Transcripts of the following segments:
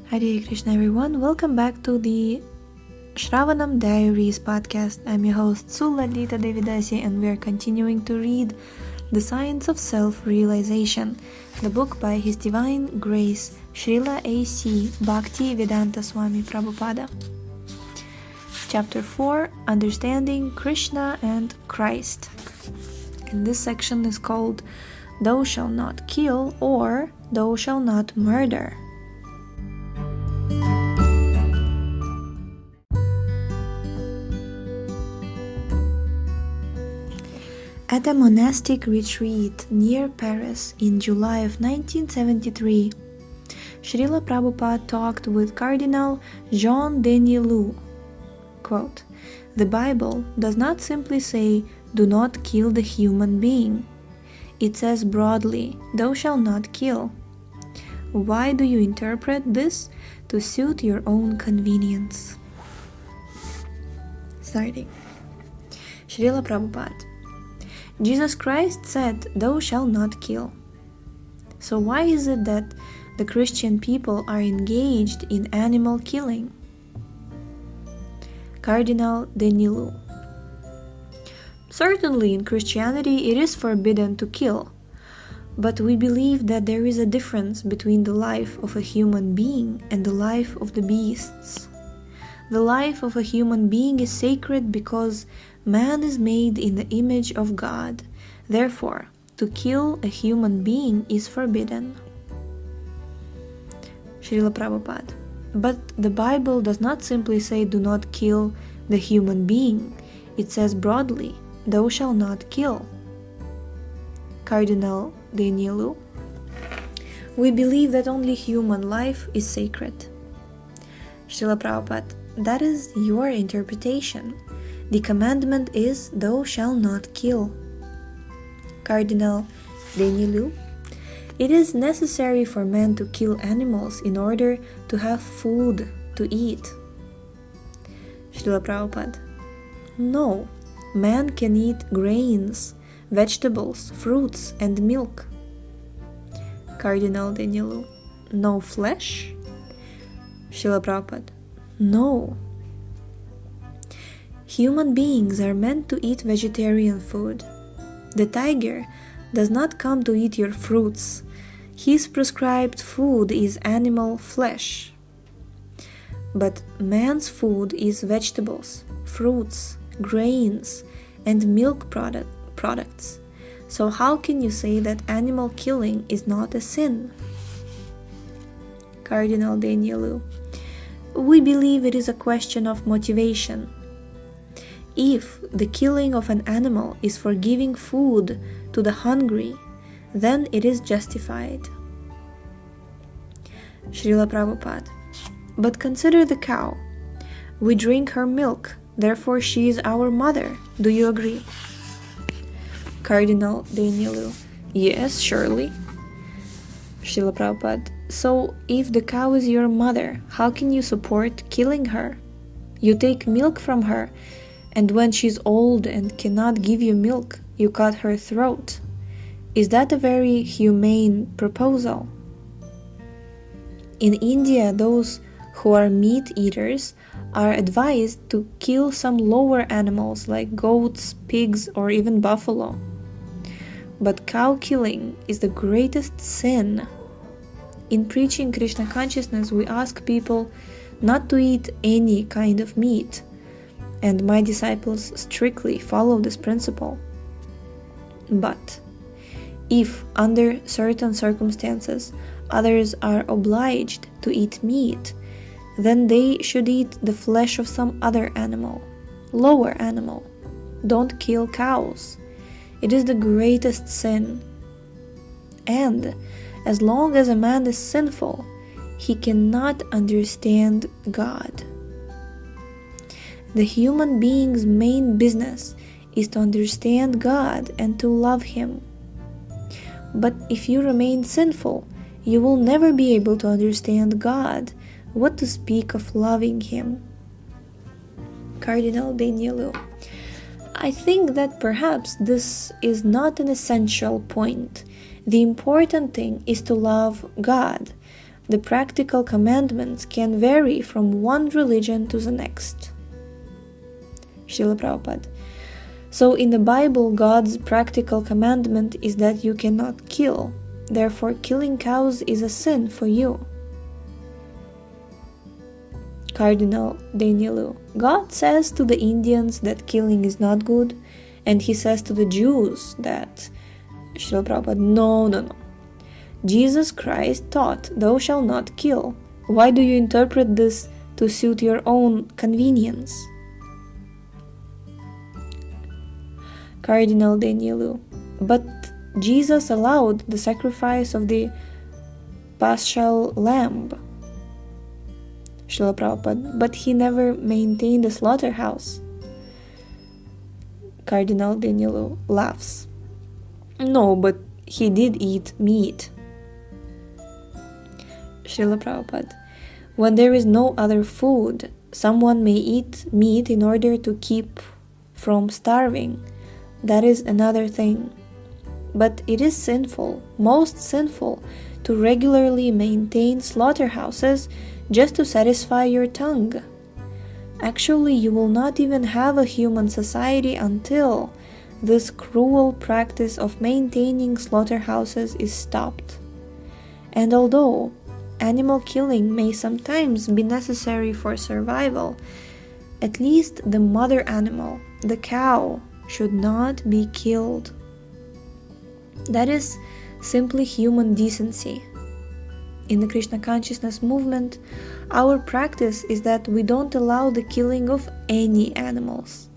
Hare Krishna everyone, welcome back to the Shravanam Diaries podcast. I'm your host Srila Devidasi and we are continuing to read The Science of Self-Realization, the book by His Divine Grace Srila A.C. Bhakti-Vedanta Swami Prabhupada. Chapter 4, Understanding Krishna and Christ. And this section is called Thou shalt not kill or Thou shalt not murder. At a monastic retreat near Paris in July of 1973, Srila Prabhupada talked with Cardinal Jean Denis. Quote, "The Bible does not simply say, 'Do not kill the human being.' It says broadly, 'Thou shalt not kill.' Why do you interpret this to suit your own convenience?" Starting. Srila Prabhupada. Jesus Christ said, "Thou shalt not kill." So why is it that the Christian people are engaged in animal killing? Cardinal Denis. Certainly in Christianity it is forbidden to kill, but we believe that there is a difference between the life of a human being and the life of the beasts. The life of a human being is sacred because man is made in the image of God. Therefore, to kill a human being is forbidden. Srila Prabhupada. But the Bible does not simply say do not kill the human being. It says broadly, "Thou shalt not kill." Cardinal Denis. We believe that only human life is sacred. Srila Prabhupada. That is your interpretation. The commandment is, "Thou shalt not kill." Cardinal Denis. It is necessary for men to kill animals in order to have food to eat. Srila Prabhupada. No, man can eat grains, vegetables, fruits, and milk. Cardinal Denis. No flesh? Srila Prabhupada. No. Human beings are meant to eat vegetarian food. The tiger does not come to eat your fruits. His prescribed food is animal flesh. But man's food is vegetables, fruits, grains, and milk products. So how can you say that animal killing is not a sin? Cardinal Denis. We believe it is a question of motivation. If the killing of an animal is for giving food to the hungry, then it is justified. Srila Prabhupada. But consider the cow. We drink her milk, therefore she is our mother. Do you agree? Cardinal Denis. Yes, surely. Srila Prabhupada. So, if the cow is your mother, how can you support killing her? You take milk from her, and when she's old and cannot give you milk, you cut her throat. Is that a very humane proposal? In India, those who are meat eaters are advised to kill some lower animals like goats, pigs, or even buffalo. But cow killing is the greatest sin. In preaching Krishna consciousness, we ask people not to eat any kind of meat, and my disciples strictly follow this principle. But if, under certain circumstances, others are obliged to eat meat, then they should eat the flesh of some other animal, lower animal. Don't kill cows. It is the greatest sin. And as long as a man is sinful, he cannot understand God. The human being's main business is to understand God and to love Him. But if you remain sinful, you will never be able to understand God, what to speak of loving Him. Cardinal Denis. I think that perhaps this is not an essential point. The important thing is to love God, the practical commandments can vary from one religion to the next. Srila Prabhupada. So in the Bible, God's practical commandment is that you cannot kill. Therefore, killing cows is a sin for you. Cardinal Danielu. God says to the Indians that killing is not good, and he says to the Jews that, Srila Prabhupada, no. Jesus Christ taught, thou shalt not kill. Why do you interpret this to suit your own convenience? Cardinal Danielu. But Jesus allowed the sacrifice of the paschal lamb. Srila Prabhupada. But he never maintained a slaughterhouse. Cardinal Danielu laughs. No, but he did eat meat. Srila Prabhupada. When there is no other food, someone may eat meat in order to keep from starving. That is another thing. But it is sinful, most sinful, to regularly maintain slaughterhouses just to satisfy your tongue. Actually, you will not even have a human society until this cruel practice of maintaining slaughterhouses is stopped. And although animal killing may sometimes be necessary for survival, at least the mother animal, the cow, should not be killed. That is simply human decency. In the Krishna consciousness movement, our practice is that we don't allow the killing of any animals.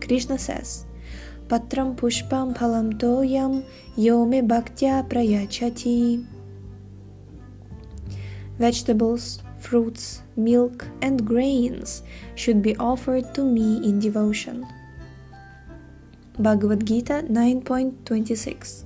Krishna says, Patram pushpam phalam toyam yome bhaktya prayachati. Vegetables, fruits, milk, and grains should be offered to me in devotion. Bhagavad Gita 9.26.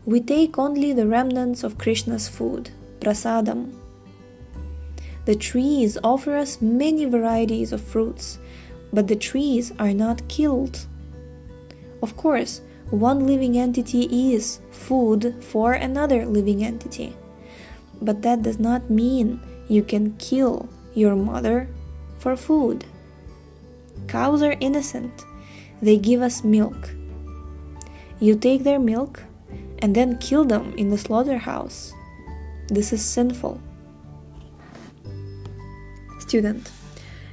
We take only the remnants of Krishna's food, prasadam. The trees offer us many varieties of fruits, but the trees are not killed. Of course, one living entity is food for another living entity, but that does not mean you can kill your mother for food. Cows are innocent. They give us milk. You take their milk and then kill them in the slaughterhouse. This is sinful. Student.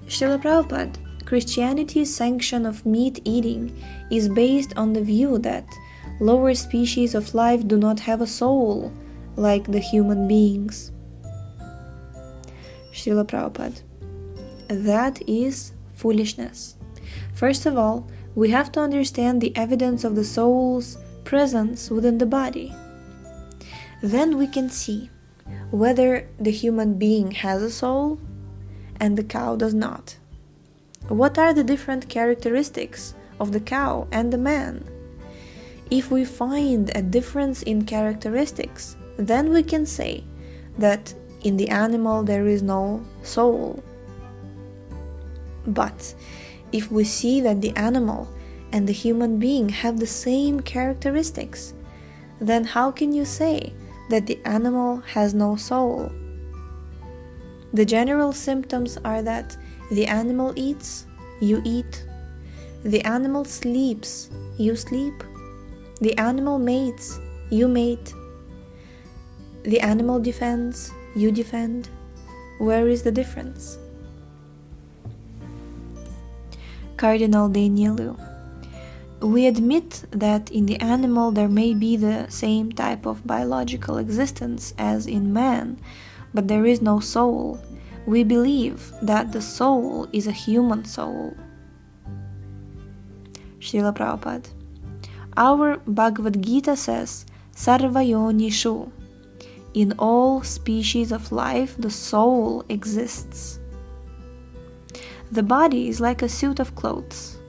Srila Prabhupada, Christianity's sanction of meat eating is based on the view that lower species of life do not have a soul like the human beings. Srila Prabhupada. That is foolishness. First of all, we have to understand the evidence of the soul's presence within the body. Then we can see whether the human being has a soul and the cow does not. What are the different characteristics of the cow and the man? If we find a difference in characteristics, then we can say that in the animal there is no soul. But if we see that the animal and the human being have the same characteristics, then how can you say that the animal has no soul? The general symptoms are that the animal eats, you eat. The animal sleeps, you sleep. The animal mates, you mate. The animal defends, you defend. Where is the difference? Cardinal Danielu. We admit that in the animal there may be the same type of biological existence as in man, but there is no soul. We believe that the soul is a human soul. Srila Prabhupada. Our Bhagavad Gita says, Sarvayonishu. In all species of life, the soul exists. The body is like a suit of clothes.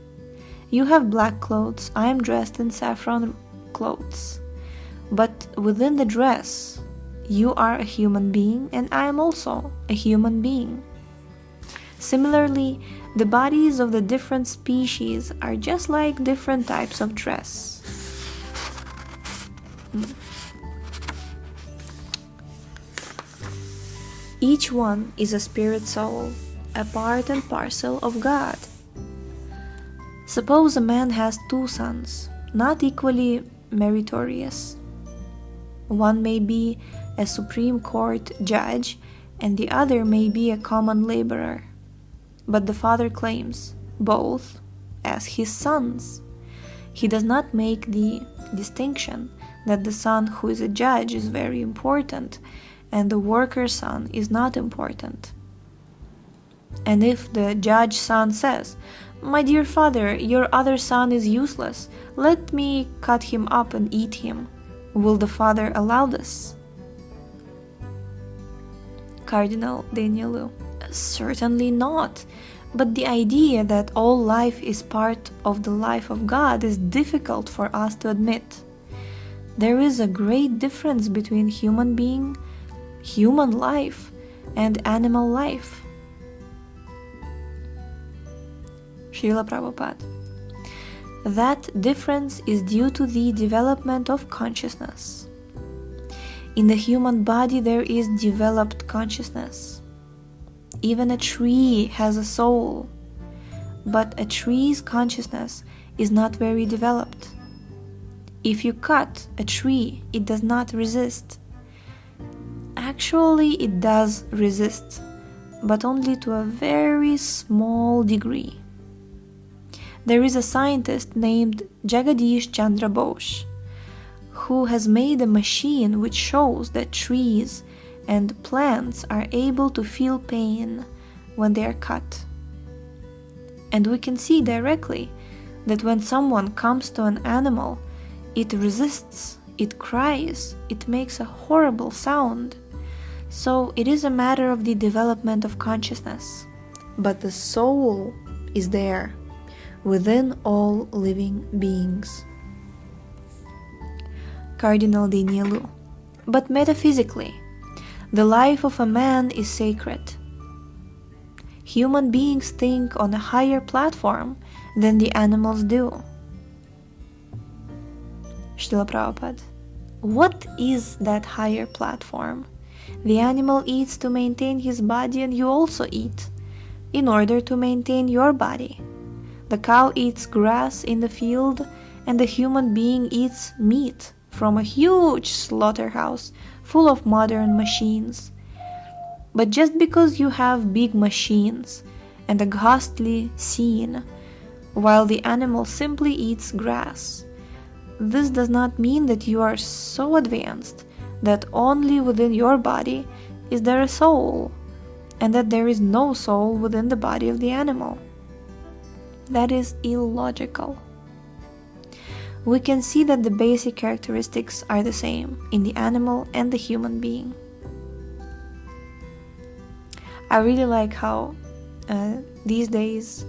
You have black clothes, I am dressed in saffron clothes. But within the dress, you are a human being and I am also a human being. Similarly, the bodies of the different species are just like different types of dress. Each one is a spirit soul, a part and parcel of God. Suppose a man has two sons, not equally meritorious. One may be a Supreme Court judge, and the other may be a common laborer. But the father claims both as his sons. He does not make the distinction that the son who is a judge is very important and the worker's son is not important. And if the judge's son says, "My dear father, your other son is useless, let me cut him up and eat him," will the father allow this? Cardinal Danielu: certainly not. But the idea that all life is part of the life of God is difficult for us to admit. There is a great difference between human being, human life, and animal life. Srila Prabhupada: that difference is due to the development of consciousness. In the human body there is developed consciousness. Even a tree has a soul, but a tree's consciousness is not very developed. If you cut a tree, it does not resist. Actually, it does resist, but only to a very small degree. There is a scientist named Jagadish Chandra Bose who has made a machine which shows that trees and plants are able to feel pain when they are cut. And we can see directly that when someone comes to an animal, it resists, it cries, it makes a horrible sound. So it is a matter of the development of consciousness. But the soul is there, within all living beings. Cardinal Danielu: but metaphysically, the life of a man is sacred. Human beings think on a higher platform than the animals do. Srila Prabhupada: what is that higher platform? The animal eats to maintain his body, and you also eat in order to maintain your body. The cow eats grass in the field, and the human being eats meat from a huge slaughterhouse full of modern machines. But just because you have big machines and a ghastly scene, while the animal simply eats grass, this does not mean that you are so advanced that only within your body is there a soul, and that there is no soul within the body of the animal. That is illogical. We can see that the basic characteristics are the same in the animal and the human being. I really like how these days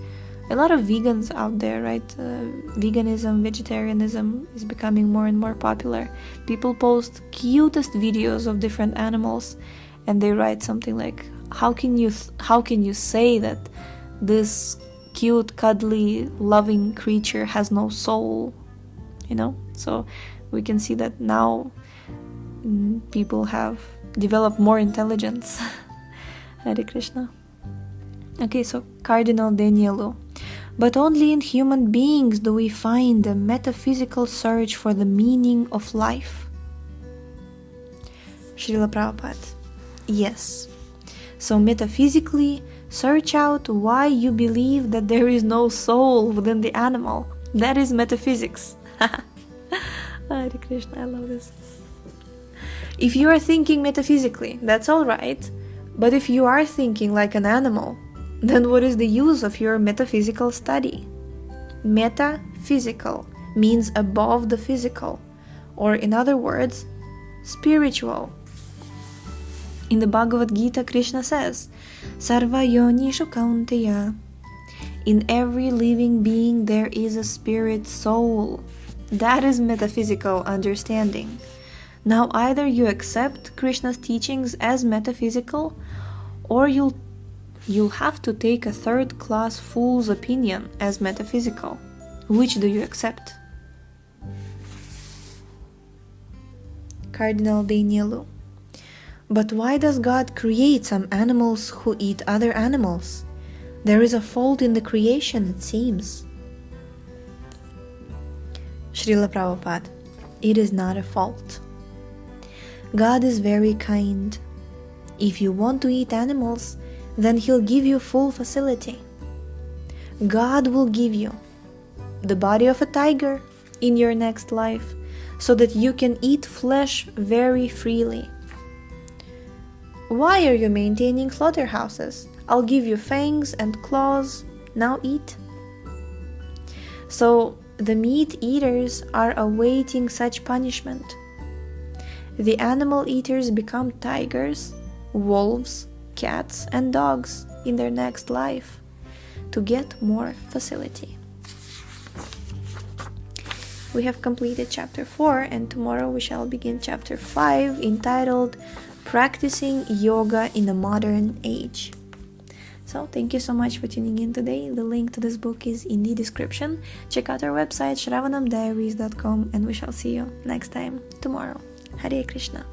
a lot of vegans out there, right? Veganism, vegetarianism is becoming more and more popular. People post cutest videos of different animals, and they write something like, "How can you say that this cute, cuddly, loving creature has no soul?" You know? So we can see that now people have developed more intelligence. Hare Krishna. Okay, so Cardinal Danielu: but only in human beings do we find a metaphysical search for the meaning of life. Srila Prabhupada: yes. So metaphysically, search out why you believe that there is no soul within the animal. That is metaphysics. Hare Krishna, I love this. If you are thinking metaphysically, that's alright. But if you are thinking like an animal, then what is the use of your metaphysical study? Metaphysical means above the physical, or in other words, spiritual. In the Bhagavad Gita, Krishna says, Sarva yonishu kaunteya. In every living being there is a spirit soul. That is metaphysical understanding. Now either you accept Krishna's teachings as metaphysical, or you'll have to take a third-class fool's opinion as metaphysical. Which do you accept? Cardinal Danielu: But why does God create some animals who eat other animals? There is a fault in the creation, it seems. Srila Prabhupada, it is not a fault. God is very kind. If you want to eat animals, then He'll give you full facility. God will give you the body of a tiger in your next life, so that you can eat flesh very freely. Why are you maintaining slaughterhouses? I'll give you fangs and claws, now eat. So the meat eaters are awaiting such punishment. The animal eaters become tigers, wolves, cats, and dogs in their next life to get more facility. We have completed chapter 4, and tomorrow we shall begin chapter 5, entitled Practicing Yoga in the Modern Age. So thank you so much for tuning in today. The link to this book is in the description. Check out our website shravanamdiaries.com, and we shall see you next time tomorrow. Hare Krishna.